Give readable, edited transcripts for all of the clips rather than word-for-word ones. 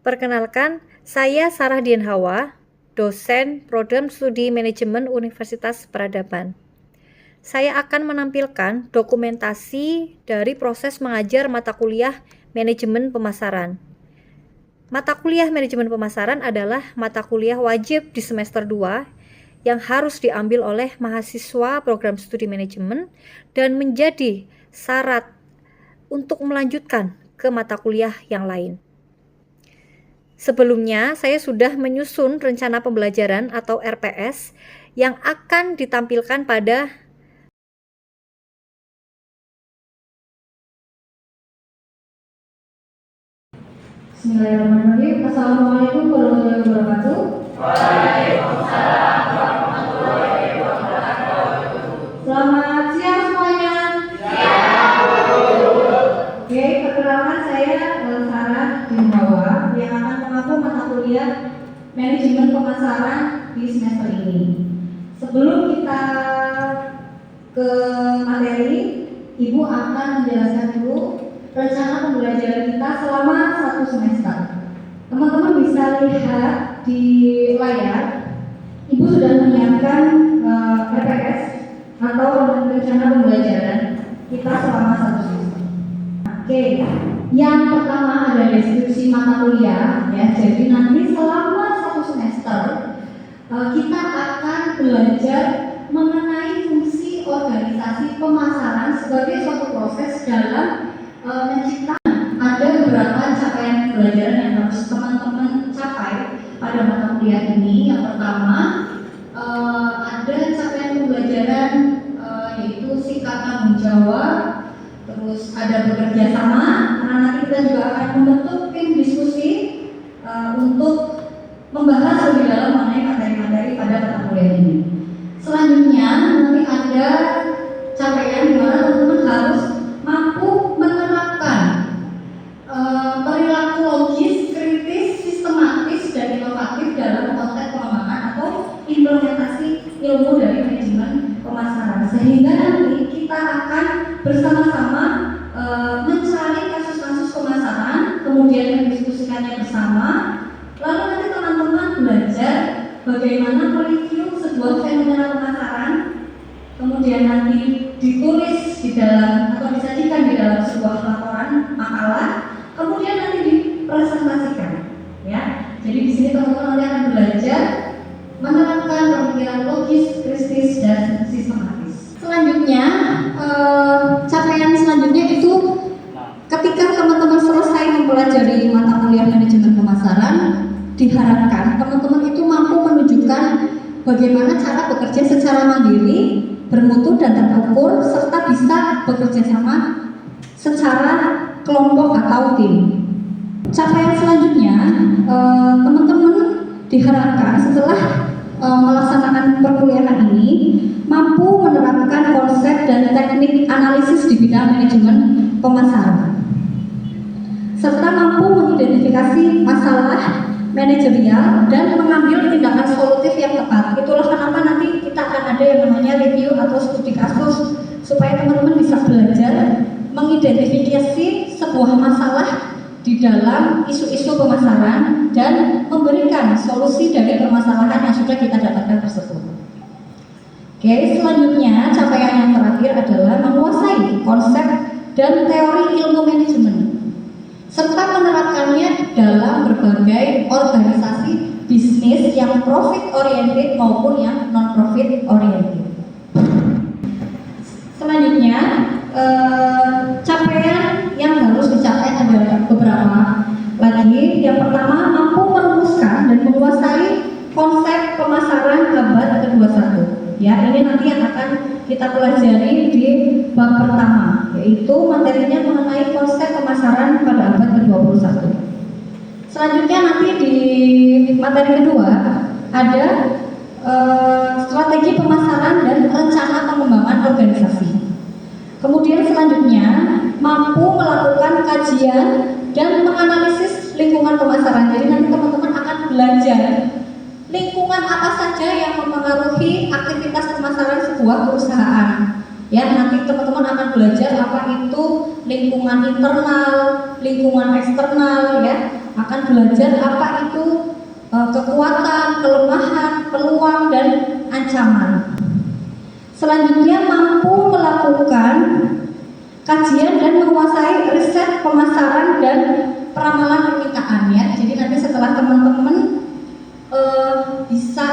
Perkenalkan, saya Sarah Dian Hawa, dosen Program Studi Manajemen Universitas Peradaban. Saya akan menampilkan dokumentasi dari proses mengajar mata kuliah Manajemen Pemasaran. Mata kuliah Manajemen Pemasaran adalah mata kuliah wajib di semester 2 yang harus diambil oleh mahasiswa program studi manajemen dan menjadi syarat untuk melanjutkan ke mata kuliah yang lain. Sebelumnya, saya sudah menyusun rencana pembelajaran atau RPS yang akan ditampilkan pada Bismillahirrahmanirrahim. Assalamualaikum warahmatullahi wabarakatuh. Waalaikumsalam warahmatullahi wabarakatuh. Selamat siang semuanya. Oke, perkenalkan saya Sarah Dian Hawa yang akan mengaku mata kuliah Manajemen Pemasaran di semester ini. Sebelum kita ke materi, Ibu akan menjelaskan dulu rencana pembelajaran kita selama 1 semester. Teman-teman bisa lihat di layar, Ibu sudah menyiapkan RPS atau rencana pembelajaran kita selama 1 semester. Oke, yang pertama ada deskripsi mata kuliah ya. Jadi nanti selama 1 semester kita akan belajar mengenai fungsi organisasi pemasaran sebagai suatu proses dalam menciptakan. Ada beberapa capaian pembelajaran yang harus teman-teman capai pada mata kuliah ini. Yang pertama ada capaian pembelajaran yaitu sikap tanggung jawab. Terus ada bekerja sama, karena nanti kita juga akan membentuk tim diskusi untuk membahas lebih dalam mengenai materi-materi pada mata kuliah ini. Selanjutnya nanti ada capaian di mana teman-teman harus mampu menerapkan perilaku logis, kritis, sistematis, dan inovatif dalam konteks pengembangan atau implementasi ilmu dari manajemen pemasaran, sehingga nanti kita akan bersama-sama mencari kasus-kasus pemasaran, kemudian mendiskusikannya bersama. Lalu nanti teman-teman belajar bagaimana mereview sebuah fenomena pemasaran, kemudian nanti ditulis di dalam atau disajikan di dalam sebuah laporan makalah, kemudian nanti dipresentasikan. Ya, jadi di sini teman-teman nanti akan belajar menerapkan pemikiran logis, kritis, dan sistematis. Selanjutnya, capaian selanjutnya itu ketika teman-teman selesai mempelajari mata kuliah manajemen pemasaran, diharapkan teman-teman itu mampu menunjukkan bagaimana cara bekerja secara mandiri, bermutu dan terukur, serta bisa bekerja sama secara kelompok atau tim. Capaian selanjutnya, teman-teman diharapkan setelah melaksanakan perkuliahan ini mampu menerapkan konsep dan teknik analisis di bidang manajemen pemasaran, serta mampu mengidentifikasi masalah manajerial dan mengambil tindakan solutif yang tepat. Itulah kenapa nanti kita akan ada yang namanya review atau studi kasus, supaya teman-teman bisa belajar mengidentifikasi sebuah masalah di dalam isu-isu pemasaran dan memberikan solusi dari permasalahan yang sudah kita dapatkan tersebut. Oke, selanjutnya capaian yang terakhir adalah menguasai konsep dan teori ilmu manajemen serta menerapkannya dalam berbagai organisasi bisnis yang profit oriented maupun yang non profit oriented. Selanjutnya, capaian yang harus dicapai ada beberapa lagi. Yang pertama, mampu merumuskan dan menguasai konsep pemasaran abad ke-21. Ya, ini nanti yang akan kita pelajari di bab pertama, yaitu materinya mengenai konsep pemasaran pada abad ke-21. Selanjutnya nanti di materi kedua ada strategi pemasaran dan rencana pengembangan organisasi. Kemudian selanjutnya mampu melakukan kajian dan menganalisis lingkungan pemasaran. Jadi nanti teman-teman akan belajar lingkungan apa saja yang mempengaruhi aktivitas pemasaran sebuah perusahaan. Ya, nanti teman-teman akan belajar apa itu lingkungan internal, lingkungan eksternal, ya. akan belajar apa itu kekuatan, kelemahan, peluang, dan ancaman. Selanjutnya mampu melakukan kajian dan menguasai riset pemasaran dan peramalan permintaan ya. Jadi nanti setelah teman-teman bisa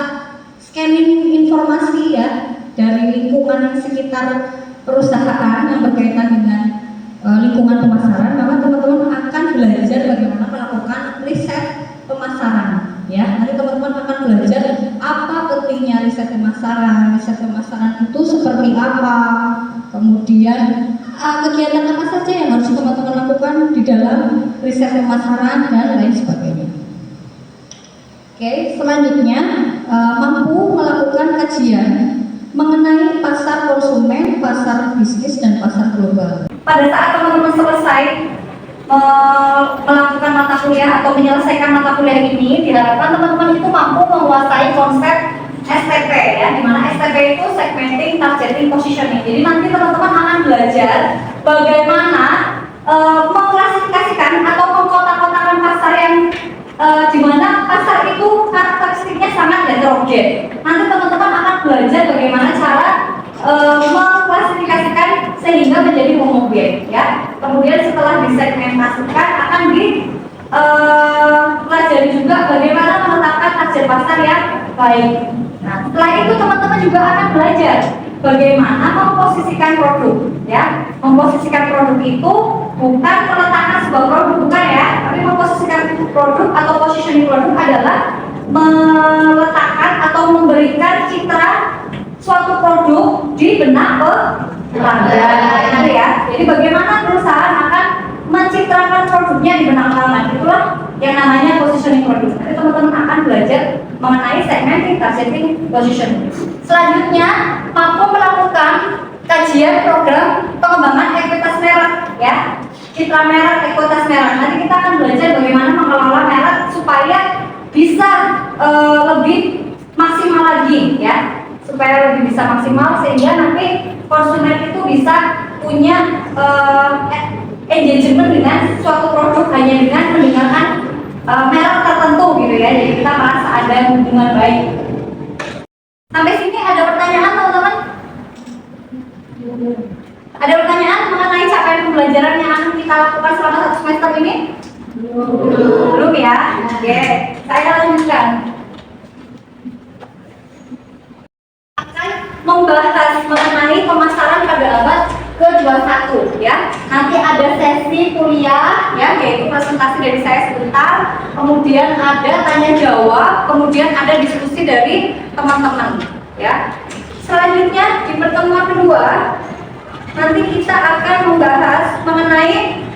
scanning informasi ya dari lingkungan yang sekitar perusahaan yang berkaitan dengan lingkungan pemasaran, maka teman-teman akan belajar bagaimana melakukan riset pemasaran ya. Nanti teman-teman akan belajar apa pentingnya riset pemasaran itu seperti apa, kemudian kegiatan apa saja yang harus teman-teman lakukan di dalam riset pemasaran dan lain sebagainya. Oke, selanjutnya mampu melakukan kajian mengenai pasar konsumen, pasar bisnis, dan pasar global. Pada saat teman-teman selesai melakukan mata kuliah atau menyelesaikan mata kuliah ini, diharapkan teman-teman itu mampu menguasai konsep STP ya, dimana STP itu segmenting, targeting, positioning. Jadi nanti teman-teman akan belajar bagaimana mengklasifikasikan atau mengkotak-kotakan pasar yang di mana pasar itu karakteristiknya sangat heterogen. Nanti teman-teman akan belajar bagaimana cara mengklasifikasikan sehingga menjadi homogen ya. Kemudian setelah disegmentasikan akan dipelajari juga bagaimana menetapkan target pasar yang baik. Nah, setelah itu teman-teman juga akan belajar bagaimana memposisikan produk ya. Memposisikan produk itu bukan meletakkan sebuah produk, bukan ya, tapi memposisikan produk atau positioning produk adalah meletakkan atau memberikan citra suatu produk di benak pelanggan ya. Jadi bagaimana perusahaan akan mencitrakan produknya di benak pelanggan, itulah yang namanya positioning produk. Nanti teman-teman akan belajar mengenai segmenting, targeting, positioning. Selanjutnya mampu melakukan kajian program pengembangan ekuitas merek ya, citra merek, ekuitas merek. Nanti kita akan belajar bagaimana mengelola merek supaya bisa lebih maksimal lagi ya, supaya lebih bisa maksimal sehingga nanti konsumen itu bisa punya engagement dengan suatu produk hanya dengan mendengarkan merek tertentu gitu ya. Jadi kita merasa ada hubungan baik. Sampai sini ada pertanyaan teman-teman? Ada pertanyaan mengenai capaian pembelajaran yang akan kita lakukan selama 1 semester ini? Belum ya? Oke, saya lanjutkan. Akan membahas mengenai pemasaran pada abad ke-21 ya. Nanti ada sesi kuliah ya, yaitu presentasi dari saya sebentar, kemudian ada tanya jawab, kemudian ada diskusi dari teman-teman ya. Selanjutnya di pertemuan kedua nanti kita akan membahas mengenai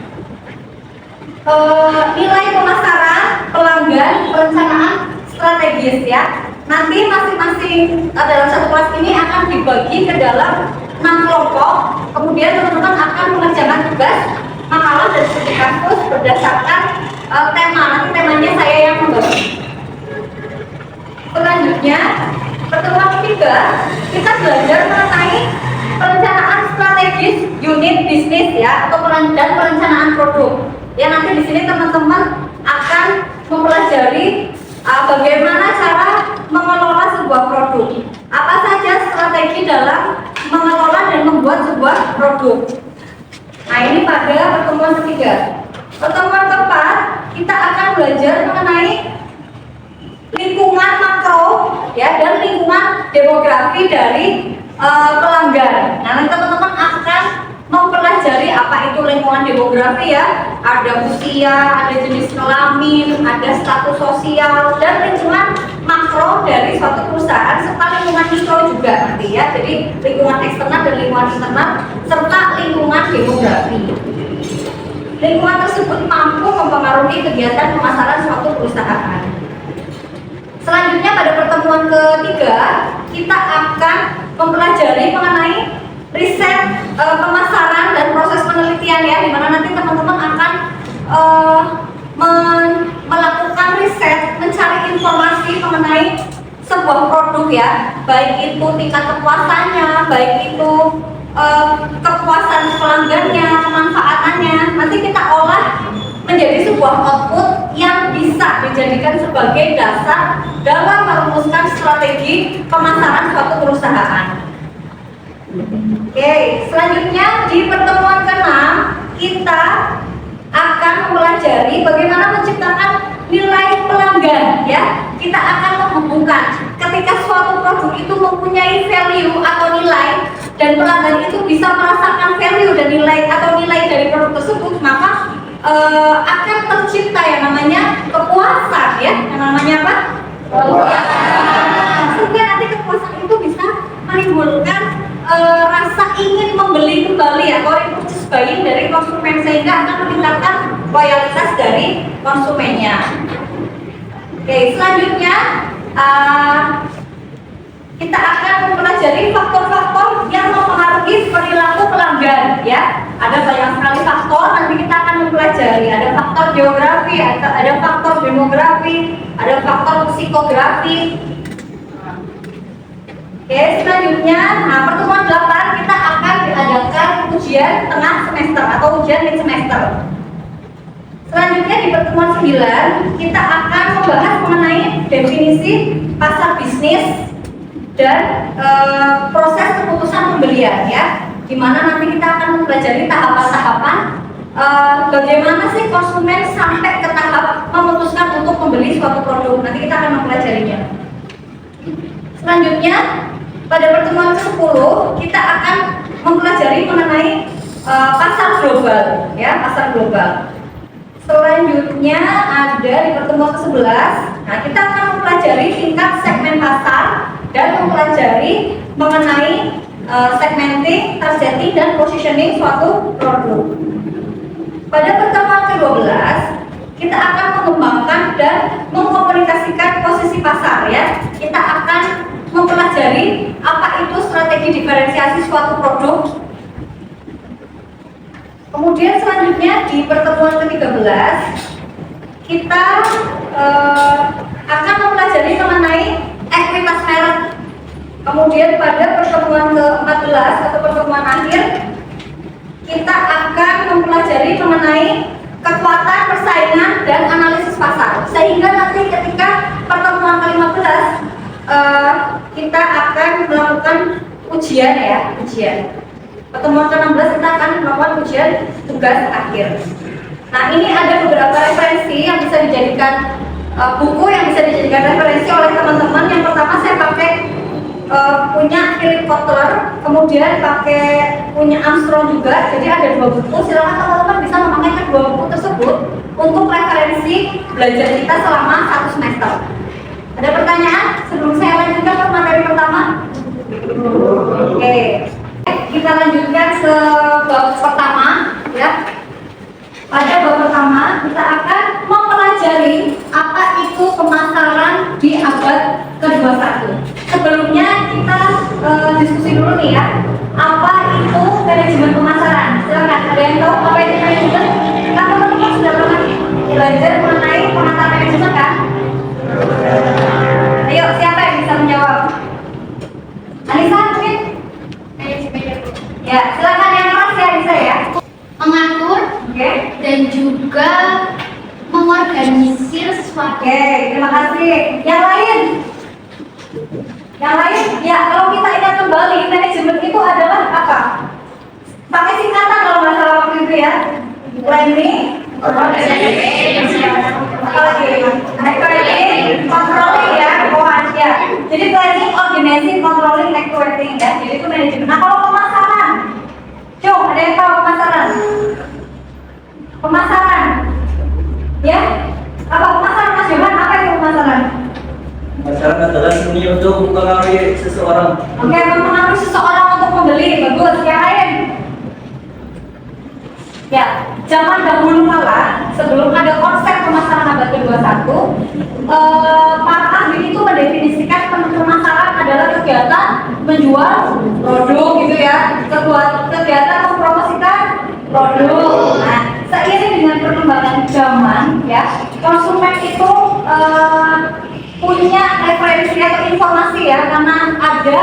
nilai pemasaran, pelanggan, perencanaan strategis ya. Nanti masing-masing dalam satu kelas ini akan dibagi ke dalam 6 kelompok. Kemudian teman-teman akan mengerjakan tugas makalah dari studi kampus berdasarkan tema. Nanti temanya saya yang membagi. Selanjutnya pertemuan ketiga kita belajar mengenai perencanaan strategis unit bisnis ya, atau dan perencanaan produk. Ya, nanti di sini teman-teman akan mempelajari bagaimana cara mengelola sebuah produk. Apa saja strategi dalam mengelola dan membuat sebuah produk. Nah, ini pada pertemuan ketiga. Pertemuan keempat kita akan belajar mengenai lingkungan makro ya dan lingkungan demografi dari pelanggan. Nah, nanti teman-teman akan mempelajari apa itu lingkungan demografi ya. Ada usia, ada jenis kelamin, ada status sosial, dan lingkungan makro dari suatu perusahaan serta lingkungan mikro juga nanti ya. Jadi lingkungan eksternal dan lingkungan internal serta lingkungan demografi. Lingkungan tersebut mampu mempengaruhi kegiatan pemasaran suatu perusahaan. Selanjutnya pada pertemuan ketiga kita akan mempelajari mengenai riset pemasaran dan proses penelitian ya, dimana nanti teman-teman akan melakukan riset, mencari informasi mengenai sebuah produk ya, baik itu tingkat kepuasannya, baik itu kepuasan pelanggannya, kemanfaatannya. Nanti kita olah menjadi sebuah output yang dijadikan sebagai dasar dalam merumuskan strategi pemasaran suatu perusahaan. Oke, selanjutnya di pertemuan ke-6 kita akan mempelajari bagaimana menciptakan nilai pelanggan ya. Kita akan menghubungkan ketika suatu produk itu mempunyai value atau nilai dan pelanggan itu bisa merasakan value dan nilai atau nilai dari produk tersebut, maka akan tercipta yang namanya kepuasan ya. Yang namanya apa? Kepuasan. Sehingga nanti kepuasan itu bisa menimbulkan rasa ingin membeli kembali atau repurchase buying dari konsumen, sehingga akan meningkatkan loyalitas dari konsumennya. Oke, selanjutnya kita akan mempelajari faktor-faktor yang mempengaruhi perilaku pelanggan ya. Ada banyak sekali faktor, nanti kita akan mempelajari. Ada faktor geografi, ada faktor demografi, ada faktor psikografi. Oke, selanjutnya, pertemuan 8 kita akan diadakan ujian tengah semester atau ujian mid semester. Selanjutnya di pertemuan 9 kita akan membahas mengenai definisi pasar bisnis dan proses keputusan pembelian ya. Di mana nanti kita akan mempelajari tahapan-tahapan bagaimana sih konsumen sampai ke tahap memutuskan untuk membeli suatu produk. Nanti kita akan mempelajarinya. Selanjutnya pada pertemuan ke-10 kita akan mempelajari mengenai pasar global ya, pasar global. Selanjutnya ada di pertemuan ke-11, nah kita akan mempelajari tingkat segmen pasar dan mempelajari mengenai segmenting, targeting, dan positioning suatu produk. Pada pertemuan ke-12 kita akan mengembangkan dan mengkomunikasikan posisi pasar ya. Kita akan mempelajari apa itu strategi diferensiasi suatu produk. Kemudian selanjutnya di pertemuan ke-13 kita akan mempelajari mengenai ekuitas merek. Kemudian pada pertemuan ke-14 atau pertemuan akhir kita akan mempelajari mengenai kekuatan persaingan dan analisis pasar. Sehingga nanti ketika pertemuan ke-15 kita akan melakukan ujian ya, ujian. Pertemuan ke-16 kita akan melakukan ujian tugas akhir. Nah, ini ada beberapa referensi yang bisa dijadikan buku yang bisa dijadikan referensi oleh teman-teman. Yang pertama saya pakai punya Philip Kotler, kemudian pakai punya Armstrong juga. Jadi ada 2 buku. Silakan teman-teman bisa memakai kedua buku tersebut untuk referensi belajar kita selama 1 semester. Ada pertanyaan sebelum saya lanjutkan ke materi pertama? Oke. Kita lanjutkan ke bab pertama ya. Pada bab pertama kita akan mempelajari apa itu pemasaran di abad ke-21. Sebelumnya kita diskusi dulu nih ya. Apa itu manajemen pemasaran? Silakan, ada yang tahu apa itu manajemen? Kan teman-teman sudah pernah belajar mengenai penata manajemen kan? Ayo, siapa yang bisa menjawab? Anissa mungkin? Ya, silakan yang keras ya, bisa ya. Mengatur dan juga mengorganisir sesuatu. Terima kasih. Yang lain? Yang lain? Ya, kalau kita ingat kembali, manajemen itu adalah apa? Pakai singkatan kalau nggak salah waktu itu ya. Planning, apalagi? Controlling ya, ya. Jadi planning, organizing, controlling, networking ya. Jadi itu manajemen. Nah, kalau pemasaran, coba ada yang tahu pemasaran? Pemasaran, ya? Apa pemasaran Mas Johan? Apa itu pemasaran? Pemasaran adalah seni untuk mempengaruhi seseorang. Oke, mempengaruhi seseorang untuk membeli. Bagus. Yang lain? Ya, zaman dahulu kala, sebelum ada konsep pemasaran abad ke-21, para ahli itu mendefinisikan pemasaran adalah kegiatan menjual produk gitu ya, kegiatan mempromosikan produk. Nah, seiring dengan perkembangan zaman ya, konsumen itu punya referensi atau informasi ya, karena ada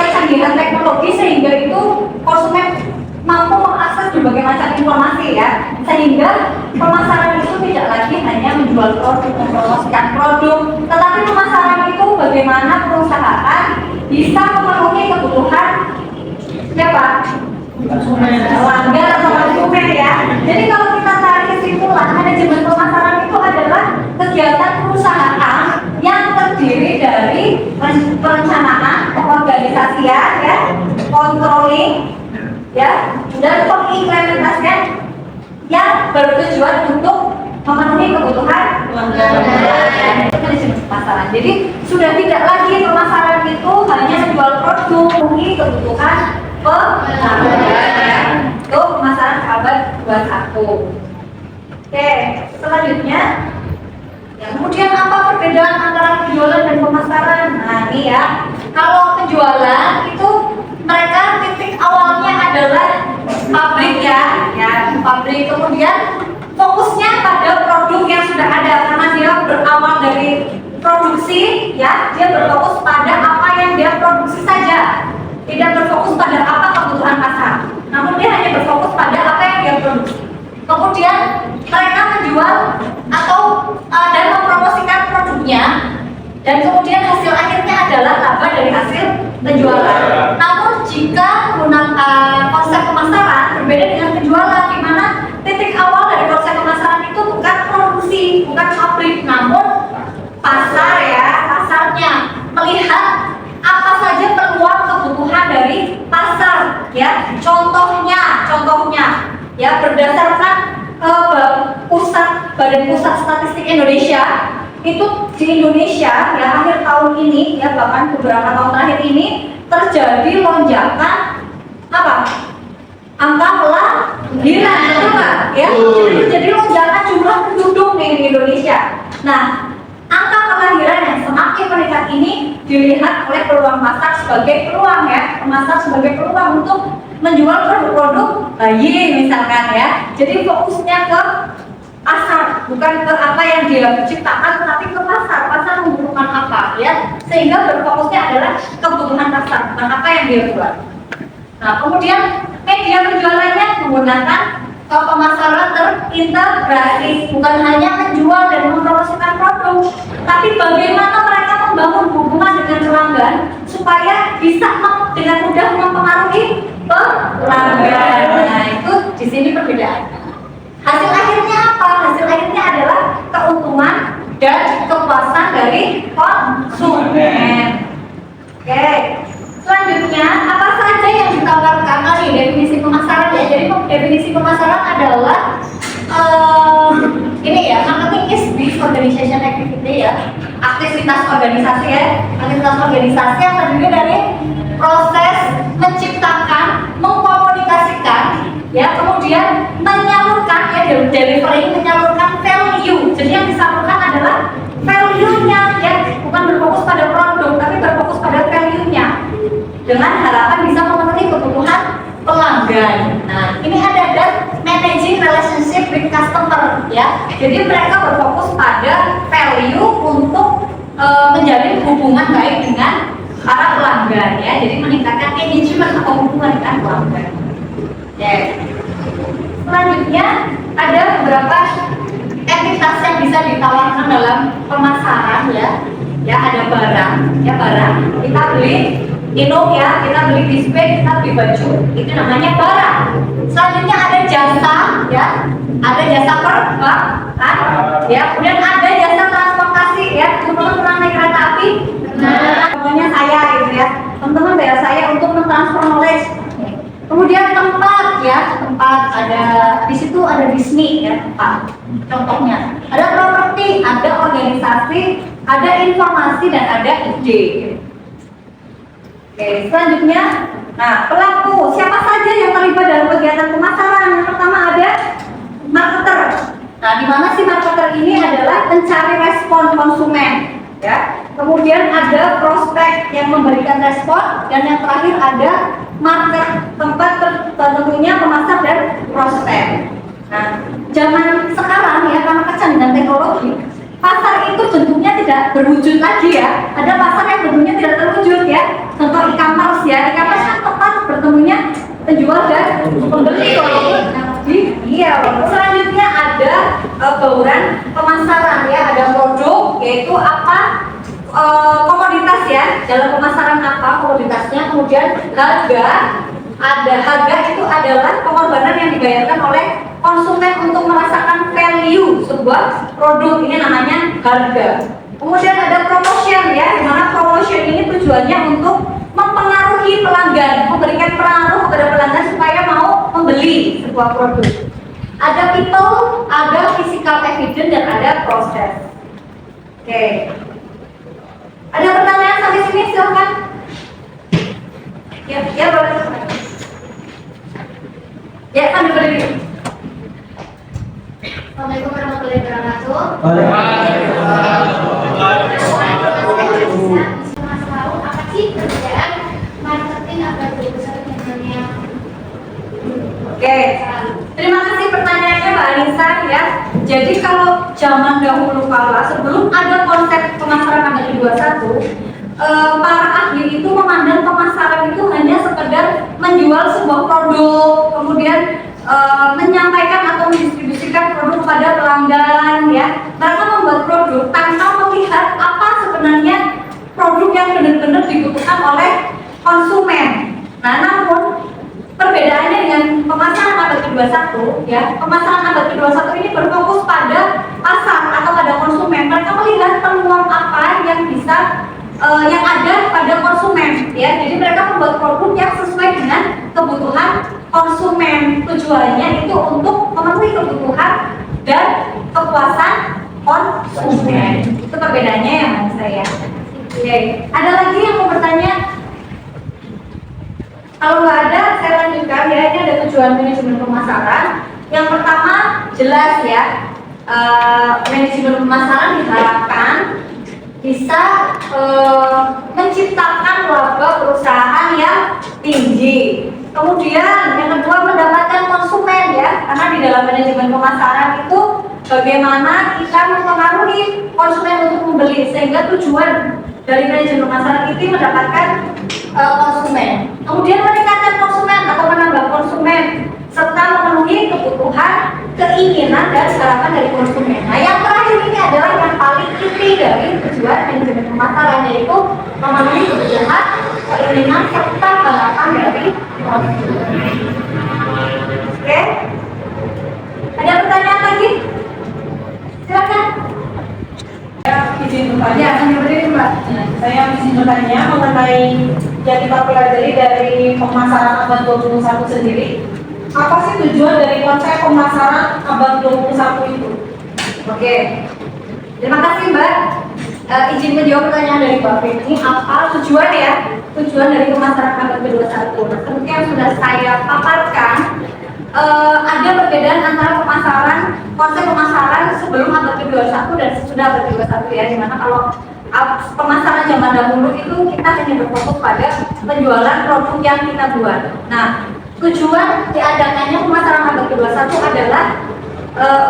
kecanggihan teknologi sehingga itu konsumen mampu mengakses berbagai macam informasi ya, sehingga pemasaran itu tidak lagi hanya menjual produk, mempromosikan produk, tetapi pemasaran itu bagaimana perusahaan bisa memenuhi kebutuhan siapa? Pelanggan atau konsumen ya. Jadi kalau kita tarik kesimpulan, manajemen pemasaran itu adalah kegiatan perusahaan yang terdiri dari perencanaan, pengorganisasian, ya, controlling, ya, dan pengimplementasian yang bertujuan untuk memenuhi kebutuhan pelanggan. Manajemen pemasaran. Jadi sudah tidak lagi pemasaran itu hanya menjual produk, memenuhi kebutuhan pelanggan. Itu pemasaran abad 21. Oke, selanjutnya ya, kemudian apa perbedaan antara penjualan dan pemasaran? Nah ini ya, kalau penjualan itu mereka titik awalnya adalah pabrik ya pabrik, kemudian fokusnya pada produk yang sudah ada karena dia berawal dari produksi ya, dia berfokus pada apa yang dia produksi saja, tidak berfokus pada apa kebutuhan pasar, namun dia hanya berfokus pada apa yang dia produksi. Kemudian mereka menjual atau dan mempromosikan produknya, dan kemudian hasil akhirnya adalah laba dari hasil penjualan. Namun jika menggunakan konsep pemasaran berbeda dengan penjualan, di mana titik awal dari konsep pemasaran itu bukan produksi, bukan pabrik, namun pasar ya, pasarnya melihat apa saja peluang kebutuhan dari pasar ya. Contohnya ya, berdasarkan Badan Pusat Statistik Indonesia, itu di Indonesia ya akhir tahun ini ya, bahkan beberapa tahun terakhir ini terjadi lonjakan apa? Angka kelahiran, betul nggak? Ya, jadi lonjakan jumlah penduduk nih di Indonesia. Nah, angka kelahiran yang semakin meningkat ini dilihat oleh peluang pasar sebagai peluang ya, pemasar sebagai peluang untuk menjual produk-produk bayi misalkan ya. Jadi fokusnya ke pasar, bukan ke apa yang dia ciptakan, tetapi ke pasar membutuhkan apa ya, sehingga berfokusnya adalah kebutuhan pasar, bukan apa yang dia buat. Nah kemudian media penjualannya menggunakan pemasaran terintegrasi, bukan hanya menjual dan mempromosikan produk, tapi bagaimana mereka membangun hubungan dengan pelanggan supaya bisa dengan mudah mempengaruhi pelanggan. Nah itu di sini perbedaan. Hasil akhirnya apa? Hasil akhirnya adalah keuntungan dan kepuasan dari konsumen. Oke, selanjutnya apa saja yang ditawarkan tadi definisi pemasaran ya? Jadi definisi pemasaran adalah ini ya, marketing is this organization activity ya, aktivitas organisasi ya, aktivitas organisasi yang terdiri dari proses menciptakan, mengkomunikasikan ya, kemudian menyalurkan ya, delivering, menyalurkan value. Jadi yang disalurkan adalah value-nya ya, bukan berfokus pada produk tapi berfokus pada value-nya, dengan harapan bisa memenuhi kebutuhan pelanggan. Nah ini ada managing relationship with customer ya, jadi mereka berfokus pada value untuk menjalin hubungan baik dengan para pelanggan ya, jadi meningkatkan engagement atau hubungan dengan pelanggan. Selanjutnya ada beberapa entitas yang bisa ditawarkan dalam pemasaran ya. Ya ada barang kita beli minum ya, kita beli display, kita beli baju, itu namanya barang. Selanjutnya ada jasa ya, ada jasa perbankan ya, kemudian ada jasa transportasi ya. Teman-teman pernah naik kereta api? Nah, contohnya saya gitu ya, teman-teman bayar saya untuk mentransfer knowledge. Kemudian tempat ya, tempat ada di situ, ada Disney ya, tempat. Contohnya ada properti, ada organisasi, ada informasi, dan ada ide. Oke, selanjutnya, nah pelaku siapa saja yang terlibat dalam kegiatan pemasaran? Yang pertama ada marketer. Nah, di mana sih marketer ini adalah pencari respon konsumen ya. Kemudian ada prospek yang memberikan respon, dan yang terakhir ada market, tempat tentunya pemasar dan prospek. Nah, zaman sekarang ya, karena kecanggihan teknologi, pasar itu bentuknya tidak berwujud lagi ya. Ada pasar yang bentuknya tidak terwujud ya. Contoh e-commerce ya, e-commerce kan tempat bertemunya penjual dan pembeli walaupun selanjutnya ada bauran pemasaran ya. Ada produk yaitu apa, komoditas ya, dalam pemasaran apa komoditasnya, kemudian harga. Ada harga itu adalah pengorbanan yang dibayarkan oleh konsumen untuk merasakan value sebuah produk, ini namanya harga. Kemudian ada promotion ya, dimana promotion ini tujuannya untuk mempengaruhi pelanggan, memberikan pengaruh kepada pelanggan supaya mau membeli sebuah produk. Ada people, ada physical evidence, dan ada proses. Oke. Ada pertanyaan sampai sini, silakan. Ya boleh. Ya, kami berdiri. Assalamualaikum warahmatullahi wabarakatuh. Apa sih perbedaan marketing abad 21 dengan Oke, terima kasih pertanyaannya Mbak Anissa ya. Jadi kalau zaman dahulu kala, sebelum ada konsep pemasaran abad 21, para ahli itu memandang pemasaran itu hanya sekedar menjual sebuah produk, kemudian menyampaikan atau mendistribusikan produk kepada pelanggan ya. Mereka membuat produk tanpa melihat apa sebenarnya produk yang benar-benar dibutuhkan oleh konsumen. Nah, namun perbedaannya dengan pemasaran abad ke-21 ya, pemasaran abad ke-21 ini berfokus pada pasar atau pada konsumen. Mereka melihat peluang apa yang bisa yang ada pada konsumen ya. Jadi mereka membuat produk yang sesuai dengan kebutuhan konsumen. Tujuannya itu untuk memenuhi kebutuhan dan kepuasan konsumen. Itu perbedaannya ya Mas saya. Oke. Ada lagi yang mau bertanya? Kalau nggak ada, saya lanjutkan ya. Ini ada tujuan manajemen pemasaran. Yang pertama jelas ya, manajemen pemasaran diharapkan bisa menciptakan laba perusahaan yang tinggi. Kemudian yang kedua mendapatkan konsumen ya, karena di dalam manajemen pemasaran itu bagaimana kita mempengaruhi konsumen untuk membeli, sehingga tujuan dari manajemen pemasaran itu mendapatkan konsumen. Kemudian meningkatkan konsumen atau menambah konsumen serta memenuhi kebutuhan, keinginan dan harapan dari konsumen. Nah, yang terakhir ini adalah yang paling inti dari tujuan manajemen pemasaran, yaitu memenuhi kebutuhan, keinginan serta harapan dari konsumen. Oke? Ada pertanyaan lagi? Silakan. Saya izin bertanya, saya izin bertanya mengenai yang kita pelajari dari pemasaran abad 21 sendiri. Apa sih tujuan dari konsep pemasaran abad 21 itu? Oke. Terima kasih Mbak. Izin menjawab pertanyaan dari Mbak Fitri. Apa tujuan ya? Tujuan dari pemasaran abad ke-21. Nah, seperti yang sudah saya paparkan, ada perbedaan antara konsep pemasaran sebelum abad ke-21 dan sesudah abad ke-21 ya. Dimana kalau pemasaran zaman dahulu itu kita hanya berfokus pada penjualan produk yang kita buat. Nah, tujuan diadakannya pemasaran abad ke-21 adalah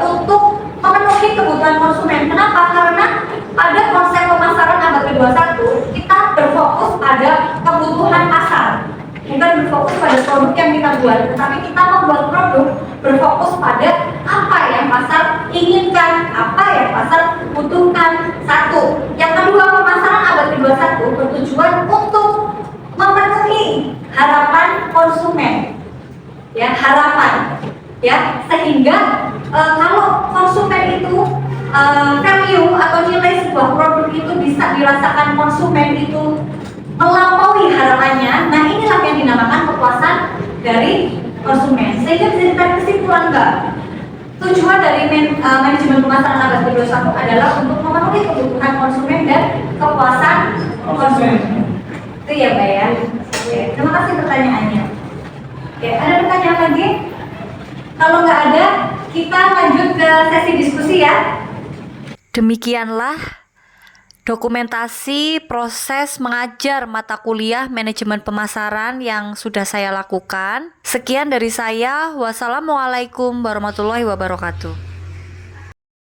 untuk memenuhi kebutuhan konsumen. Kenapa? Karena pada konsep pemasaran abad ke-21 kita berfokus pada kebutuhan pasar, bukan berfokus pada produk yang kita buat, tetapi kita membuat produk berfokus pada apa yang pasar inginkan, apa yang pasar butuhkan. Satu. Yang kedua, pemasaran abad ke-21 bertujuan untuk memenuhi harapan konsumen. Ya, harapan ya, sehingga kalau konsumen itu value atau nilai sebuah produk itu bisa dirasakan konsumen itu melampaui harapannya. Nah, inilah yang dinamakan kepuasan dari konsumen. Sehingga bisa ditarik kesimpulan Mbak, tujuan dari manajemen pemasaran abad ke-21 adalah untuk memenuhi kebutuhan konsumen dan kepuasan konsumen. Itu ya Mbak ya. Oke, terima kasih pertanyaannya. Oke, ada pertanyaan lagi? Kalau nggak ada, kita lanjut ke sesi diskusi ya. Demikianlah dokumentasi proses mengajar mata kuliah manajemen pemasaran yang sudah saya lakukan. Sekian dari saya. Wassalamualaikum warahmatullahi wabarakatuh.